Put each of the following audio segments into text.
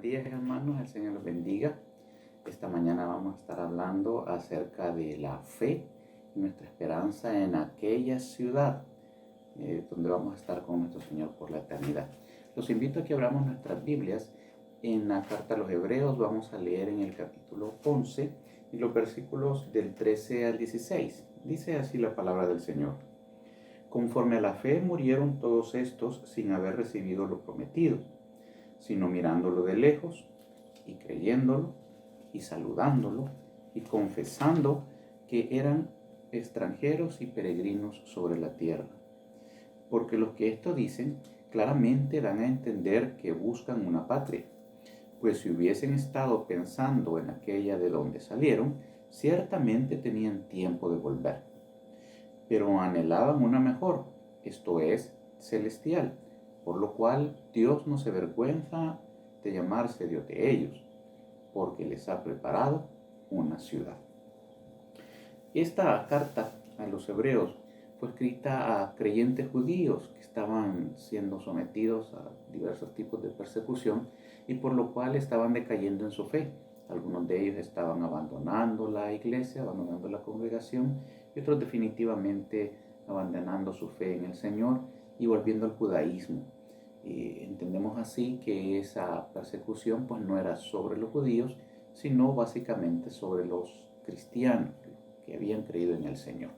Buenos días, hermanos, el Señor los bendiga. Esta mañana vamos a estar hablando acerca de la fe y nuestra esperanza en aquella ciudad donde vamos a estar con nuestro Señor por la eternidad. Los invito a que abramos nuestras Biblias en la carta a los Hebreos. Vamos a leer en el capítulo 11 y los versículos del 13 al 16. Dice así la palabra del Señor. Conforme a la fe murieron todos estos sin haber recibido lo prometido, sino mirándolo de lejos y creyéndolo y saludándolo y confesando que eran extranjeros y peregrinos sobre la tierra. Porque los que esto dicen claramente dan a entender que buscan una patria, pues si hubiesen estado pensando en aquella de donde salieron, ciertamente tenían tiempo de volver. Pero anhelaban una mejor, esto es, celestial, por lo cual Dios no se avergüenza de llamarse Dios de ellos, porque les ha preparado una ciudad. Esta carta a los hebreos fue escrita a creyentes judíos que estaban siendo sometidos a diversos tipos de persecución y por lo cual estaban decayendo en su fe. Algunos de ellos estaban abandonando la iglesia, abandonando la congregación, y otros definitivamente abandonando su fe en el Señor y volviendo al judaísmo. Entendemos así que esa persecución pues no era sobre los judíos, sino básicamente sobre los cristianos que habían creído en el Señor.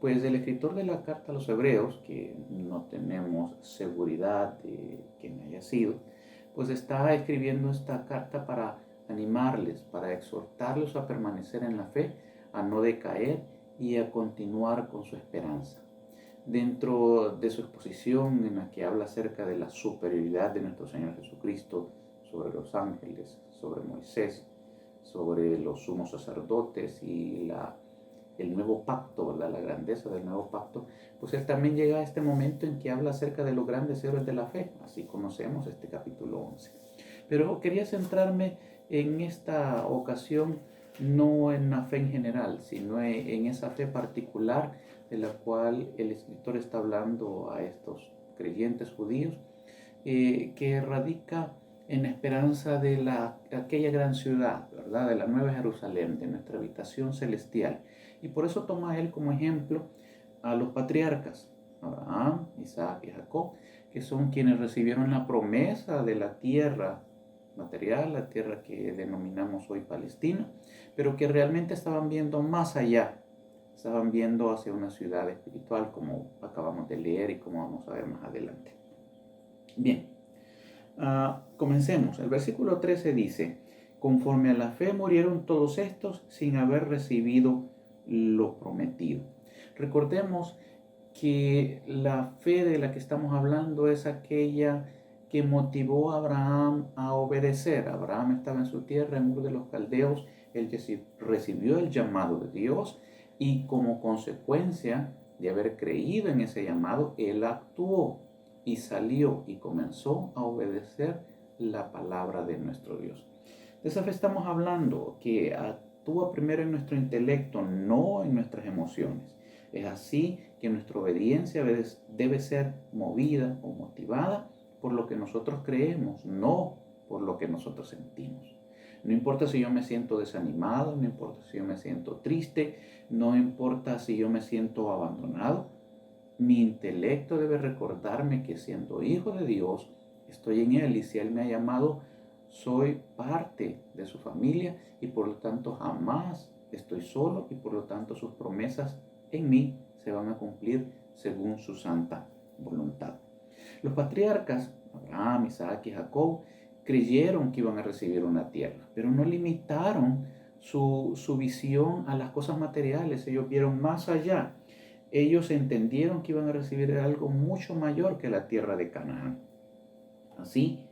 Pues el escritor de la carta a los hebreos, que no tenemos seguridad de quién haya sido, pues está escribiendo esta carta para animarles, para exhortarlos a permanecer en la fe, a no decaer y a continuar con su esperanza. Dentro de su exposición en la que habla acerca de la superioridad de nuestro Señor Jesucristo sobre los ángeles, sobre Moisés, sobre los sumos sacerdotes y el nuevo pacto, ¿verdad? La grandeza del nuevo pacto, pues él también llega a este momento en que habla acerca de los grandes héroes de la fe. Así conocemos este capítulo 11. Pero quería centrarme en esta ocasión no en la fe en general, sino en esa fe particular de la cual el escritor está hablando a estos creyentes judíos, que radica en esperanza de aquella gran ciudad, ¿verdad? De la Nueva Jerusalén, de nuestra habitación celestial. Y por eso toma él como ejemplo a los patriarcas, Abraham, Isaac y Jacob, que son quienes recibieron la promesa de la tierra material, la tierra que denominamos hoy Palestina, pero que realmente estaban viendo más allá, estaban viendo hacia una ciudad espiritual, como acabamos de leer y como vamos a ver más adelante. Bien, comencemos. El versículo 13 dice, conforme a la fe murieron todos estos sin haber recibido lo prometido. Recordemos que la fe de la que estamos hablando es aquella que motivó a Abraham a obedecer. Abraham estaba en su tierra, en Ur de los Caldeos, él recibió el llamado de Dios y como consecuencia de haber creído en ese llamado, él actuó y salió y comenzó a obedecer la palabra de nuestro Dios. De esa fe estamos hablando, que actúa primero en nuestro intelecto, no en nuestras emociones. Es así que nuestra obediencia debe ser movida o motivada por lo que nosotros creemos, no por lo que nosotros sentimos. No importa si yo me siento desanimado, no importa si yo me siento triste, no importa si yo me siento abandonado. Mi intelecto debe recordarme que siendo hijo de Dios, estoy en Él y si Él me ha llamado, soy parte de su familia y por lo tanto jamás estoy solo y por lo tanto sus promesas en mí se van a cumplir según su santa voluntad. Los patriarcas, Abraham, Isaac y Jacob, creyeron que iban a recibir una tierra, pero no limitaron su visión a las cosas materiales. Ellos vieron más allá. Ellos entendieron que iban a recibir algo mucho mayor que la tierra de Canaán. Así,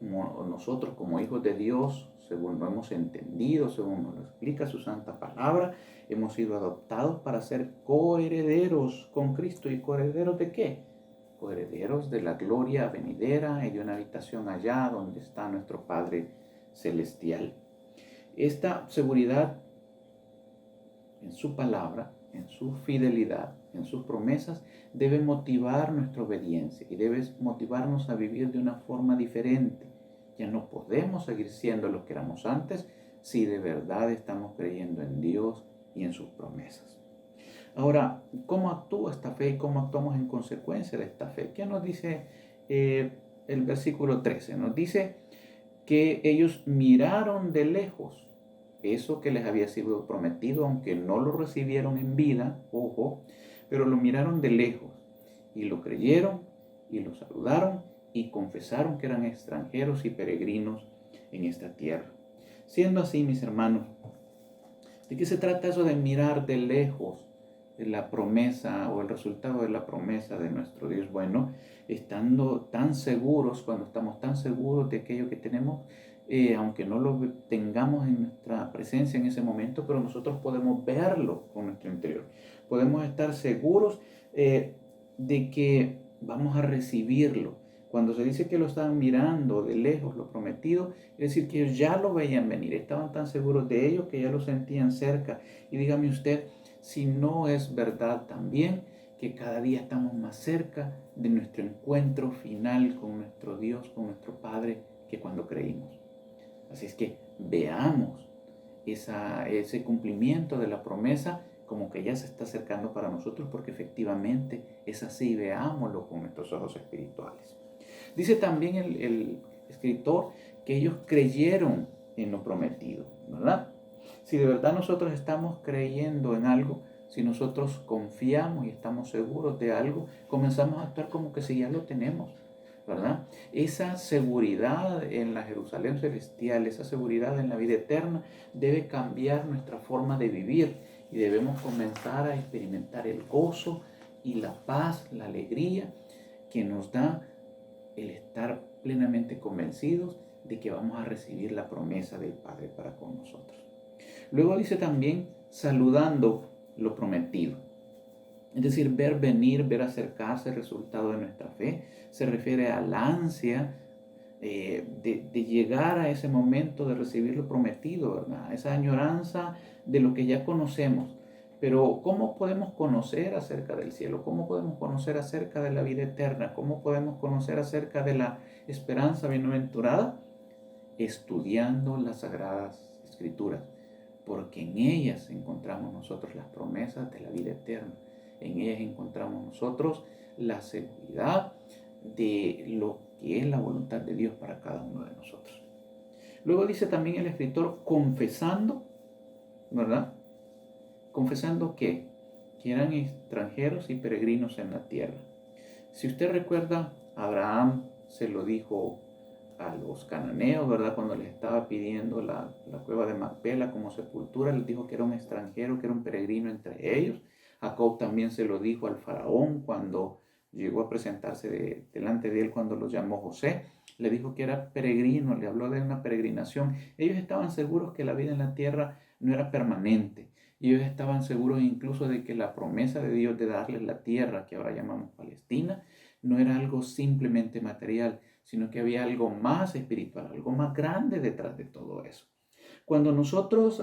nosotros como hijos de Dios, según lo hemos entendido, según nos lo explica su santa palabra, hemos sido adoptados para ser coherederos con Cristo. ¿Y coherederos de qué? Coherederos de la gloria venidera y de una habitación allá donde está nuestro Padre Celestial. Esta seguridad en su palabra, en su fidelidad, en sus promesas, debe motivar nuestra obediencia y debe motivarnos a vivir de una forma diferente, Ya no podemos seguir siendo lo que éramos antes si de verdad estamos creyendo en Dios y en sus promesas. Ahora, ¿cómo actúa esta fe y cómo actuamos en consecuencia de esta fe? ¿Qué nos dice el versículo 13? Nos dice que ellos miraron de lejos eso que les había sido prometido, aunque no lo recibieron en vida, ojo, pero lo miraron de lejos y lo creyeron y lo saludaron y confesaron que eran extranjeros y peregrinos en esta tierra. Siendo así, mis hermanos, ¿de qué se trata eso de mirar de lejos la promesa o el resultado de la promesa de nuestro Dios? Bueno, estando tan seguros, cuando estamos tan seguros de aquello que tenemos, aunque no lo tengamos en nuestra presencia en ese momento, pero nosotros podemos verlo con nuestro interior. Podemos estar seguros de que vamos a recibirlo. Cuando se dice que lo estaban mirando de lejos, lo prometido, es decir, que ellos ya lo veían venir, estaban tan seguros de ello que ya lo sentían cerca. Y dígame usted, si no es verdad también que cada día estamos más cerca de nuestro encuentro final con nuestro Dios, con nuestro Padre, que cuando creímos. Así es que veamos ese cumplimiento de la promesa como que ya se está acercando para nosotros, porque efectivamente es así, veámoslo con nuestros ojos espirituales. Dice también el escritor que ellos creyeron en lo prometido, ¿verdad? Si de verdad nosotros estamos creyendo en algo, si nosotros confiamos y estamos seguros de algo, comenzamos a actuar como que si ya lo tenemos, ¿verdad? Esa seguridad en la Jerusalén celestial, esa seguridad en la vida eterna, debe cambiar nuestra forma de vivir y debemos comenzar a experimentar el gozo y la paz, la alegría que nos da el estar plenamente convencidos de que vamos a recibir la promesa del Padre para con nosotros. Luego dice también saludando lo prometido. Es decir, ver venir, ver acercarse el resultado de nuestra fe. Se refiere a la ansia de llegar a ese momento de recibir lo prometido, ¿verdad? Esa añoranza de lo que ya conocemos. Pero ¿cómo podemos conocer acerca del cielo? ¿Cómo podemos conocer acerca de la vida eterna? ¿Cómo podemos conocer acerca de la esperanza bienaventurada? Estudiando las Sagradas Escrituras, porque en ellas encontramos nosotros las promesas de la vida eterna. En ellas encontramos nosotros la seguridad de lo que es la voluntad de Dios para cada uno de nosotros. Luego dice también el escritor confesando, ¿verdad? ¿Confesando qué? Que eran extranjeros y peregrinos en la tierra. Si usted recuerda, Abraham se lo dijo a los cananeos, ¿verdad? Cuando les estaba pidiendo la cueva de Macpela como sepultura, les dijo que era un extranjero, que era un peregrino entre ellos. Jacob también se lo dijo al faraón cuando llegó a presentarse delante de él, cuando lo llamó José. Le dijo que era peregrino, le habló de una peregrinación. Ellos estaban seguros que la vida en la tierra no era permanente. Y ellos estaban seguros incluso de que la promesa de Dios de darles la tierra que ahora llamamos Palestina no era algo simplemente material, sino que había algo más espiritual, algo más grande detrás de todo eso. Cuando nosotros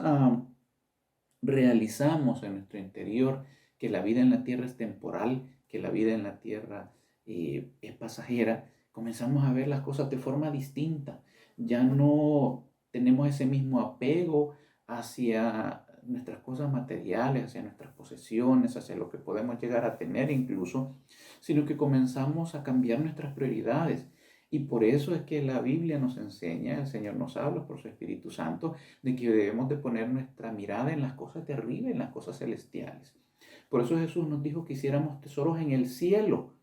realizamos en nuestro interior que la vida en la tierra es temporal, que la vida en la tierra es pasajera, comenzamos a ver las cosas de forma distinta. Ya no tenemos ese mismo apego hacia nuestras cosas materiales, hacia nuestras posesiones, hacia lo que podemos llegar a tener incluso, sino que comenzamos a cambiar nuestras prioridades. Y por eso es que la Biblia nos enseña, el Señor nos habla por su Espíritu Santo, de que debemos de poner nuestra mirada en las cosas de arriba, en las cosas celestiales. Por eso Jesús nos dijo que hiciéramos tesoros en el cielo,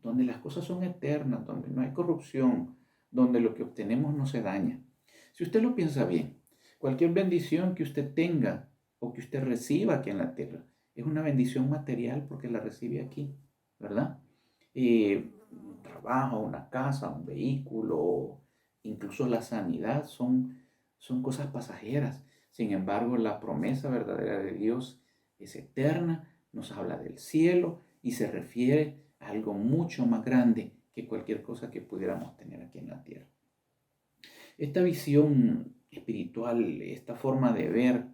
donde las cosas son eternas, donde no hay corrupción, donde lo que obtenemos no se daña. Si usted lo piensa bien, cualquier bendición que usted tenga o que usted reciba aquí en la tierra es una bendición material porque la recibe aquí, ¿verdad? Un trabajo, una casa, un vehículo, incluso la sanidad son cosas pasajeras. Sin embargo, la promesa verdadera de Dios es eterna, nos habla del cielo y se refiere a algo mucho más grande que cualquier cosa que pudiéramos tener aquí en la tierra. Esta visión espiritual, esta forma de ver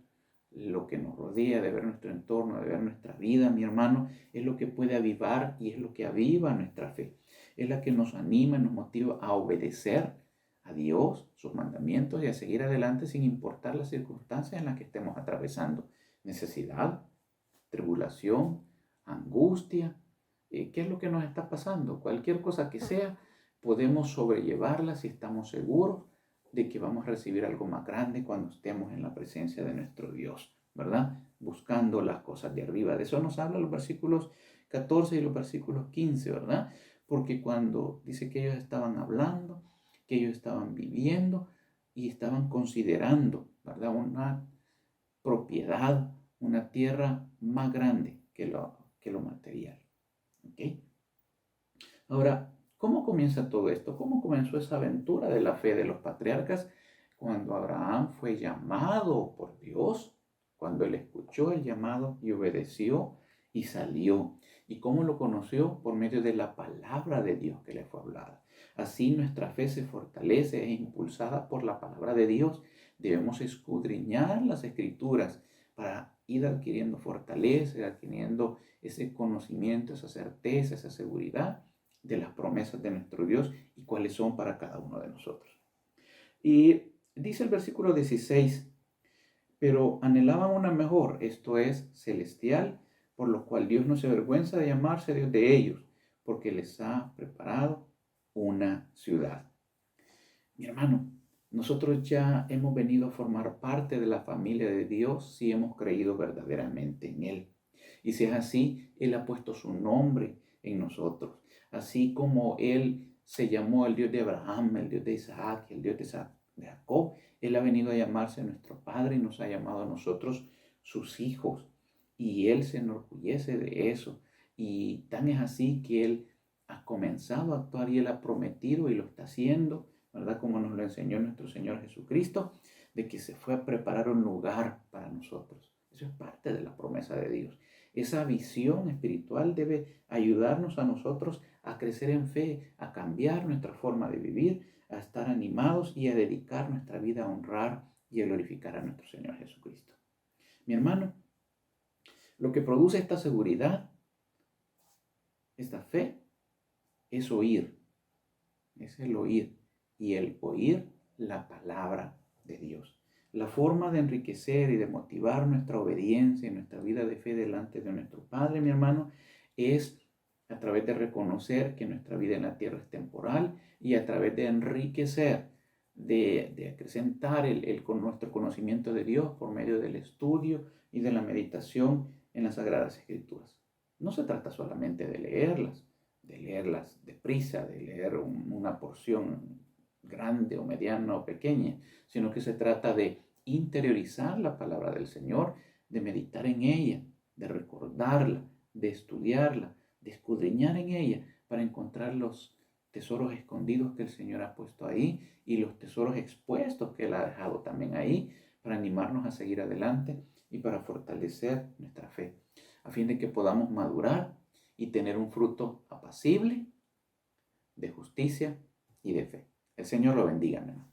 lo que nos rodea, de ver nuestro entorno, de ver nuestra vida, mi hermano, es lo que puede avivar y es lo que aviva nuestra fe. Es la que nos anima y nos motiva a obedecer a Dios, sus mandamientos y a seguir adelante sin importar las circunstancias en las que estemos atravesando. Necesidad, tribulación, angustia, ¿qué es lo que nos está pasando? Cualquier cosa que sea, podemos sobrellevarla si estamos seguros de que vamos a recibir algo más grande cuando estemos en la presencia de nuestro Dios, ¿verdad? Buscando las cosas de arriba. De eso nos hablan los versículos 14 y los versículos 15, ¿verdad? Porque cuando dice que ellos estaban hablando, que ellos estaban viviendo y estaban considerando, ¿verdad? Una propiedad, una tierra más grande que lo material. ¿Okay? Ahora, ¿cómo comienza todo esto? ¿Cómo comenzó esa aventura de la fe de los patriarcas? Cuando Abraham fue llamado por Dios, cuando él escuchó el llamado y obedeció y salió. ¿Y cómo lo conoció? Por medio de la palabra de Dios que le fue hablada. Así nuestra fe se fortalece e impulsada por la palabra de Dios. Debemos escudriñar las escrituras para ir adquiriendo fortaleza, adquiriendo ese conocimiento, esa certeza, esa seguridad de las promesas de nuestro Dios y cuáles son para cada uno de nosotros. Y dice el versículo 16, pero anhelaban una mejor, esto es, celestial, por lo cual Dios no se avergüenza de llamarse Dios de ellos, porque les ha preparado una ciudad. Mi hermano, nosotros ya hemos venido a formar parte de la familia de Dios si hemos creído verdaderamente en Él. Y si es así, Él ha puesto su nombre en nosotros. Así como Él se llamó el Dios de Abraham, el Dios de Isaac, el Dios de Jacob, Él ha venido a llamarse nuestro Padre y nos ha llamado a nosotros sus hijos. Y Él se enorgullece de eso. Y tan es así que Él ha comenzado a actuar y Él ha prometido y lo está haciendo, ¿verdad? Como nos lo enseñó nuestro Señor Jesucristo, de que se fue a preparar un lugar para nosotros. Eso es parte de la promesa de Dios. Esa visión espiritual debe ayudarnos a nosotros a crecer en fe, a cambiar nuestra forma de vivir, a estar animados y a dedicar nuestra vida a honrar y a glorificar a nuestro Señor Jesucristo. Mi hermano, lo que produce esta seguridad, esta fe, es oír. Es el oír. Y el oír la palabra de Dios. La forma de enriquecer y de motivar nuestra obediencia y nuestra vida de fe delante de nuestro Padre, mi hermano, es a través de reconocer que nuestra vida en la tierra es temporal y a través de enriquecer, de acrecentar con nuestro conocimiento de Dios por medio del estudio y de la meditación en las Sagradas Escrituras. No se trata solamente de leerlas deprisa, de leer una porción grande o mediana o pequeña, sino que se trata de interiorizar la palabra del Señor, de meditar en ella, de recordarla, de estudiarla, de escudriñar en ella para encontrar los tesoros escondidos que el Señor ha puesto ahí y los tesoros expuestos que Él ha dejado también ahí para animarnos a seguir adelante y para fortalecer nuestra fe, a fin de que podamos madurar y tener un fruto apacible de justicia y de fe. El Señor lo bendiga, hermano.